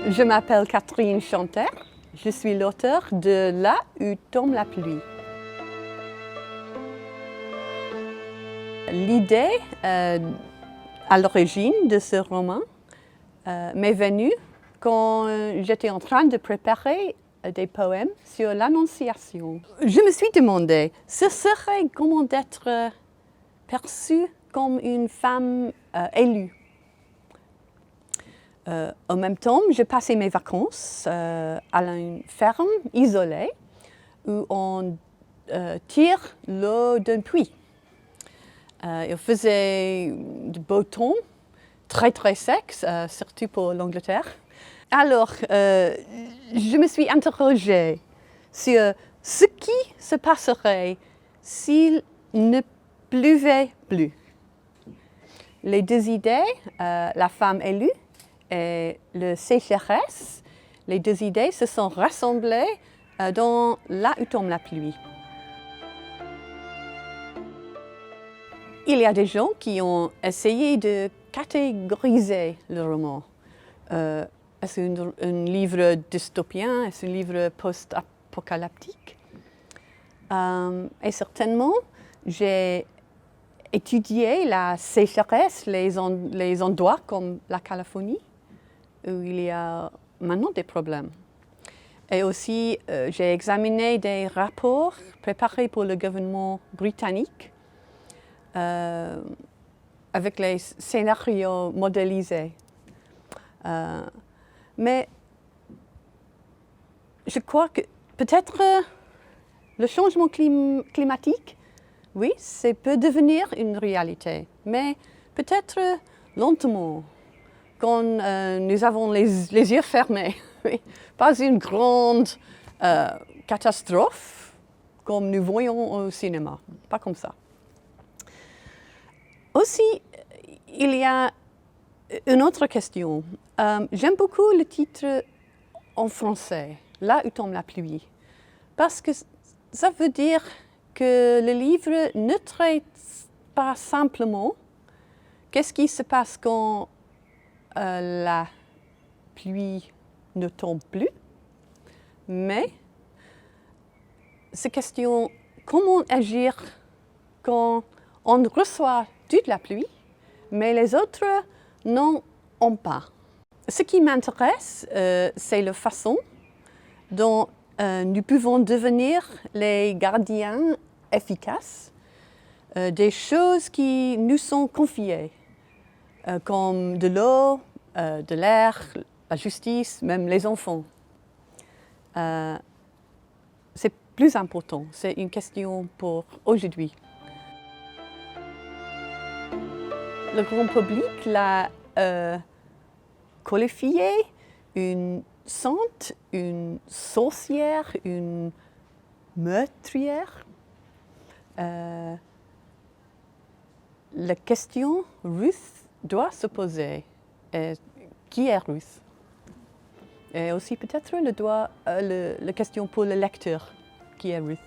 Je m'appelle Catherine Chanter, je suis l'auteure de Là où tombe la pluie. L'idée à l'origine de ce roman m'est venue quand j'étais en train de préparer des poèmes sur l'Annonciation. Je me suis demandé, ce serait comment d'être perçue comme une femme élue. En même temps, je passais mes vacances à une ferme isolée où on tire l'eau d'un puits. Il faisait de beau temps, très sec, surtout pour l'Angleterre. Alors, je me suis interrogée sur ce qui se passerait s'il ne pleuvait plus. Les deux idées, la femme élue et le sécheresse, les deux idées se sont rassemblées dans Là où tombe la pluie. Il y a des gens qui ont essayé de catégoriser le roman. Est-ce un livre dystopien? Est-ce un livre post-apocalyptique? Et certainement, j'ai étudié la sécheresse, les endroits comme la Californie, où il y a maintenant des problèmes. Et aussi, j'ai examiné des rapports préparés pour le gouvernement britannique avec les scénarios modélisés. Mais je crois que peut-être le changement climatique, oui, ça peut devenir une réalité, mais peut-être lentement, quand nous avons les yeux fermés. Pas une grande catastrophe comme nous voyons au cinéma, pas comme ça. Aussi, il y a une autre question. J'aime beaucoup le titre en français, Là où tombe la pluie, parce que ça veut dire que le livre ne traite pas simplement qu'est-ce qui se passe quand la pluie ne tombe plus, mais c'est question comment agir quand on reçoit toute la pluie, mais les autres n'en ont pas. Ce qui m'intéresse, c'est la façon dont nous pouvons devenir les gardiens efficaces des choses qui nous sont confiées, comme de l'eau, de l'air, la justice, même les enfants. C'est plus important, c'est une question pour aujourd'hui. Le grand public l'a qualifié une sainte, une sorcière, une meurtrière. La question Ruth doit se poser. Qui est Ruth? Et aussi peut-être la question pour le lecteur, qui est Ruth?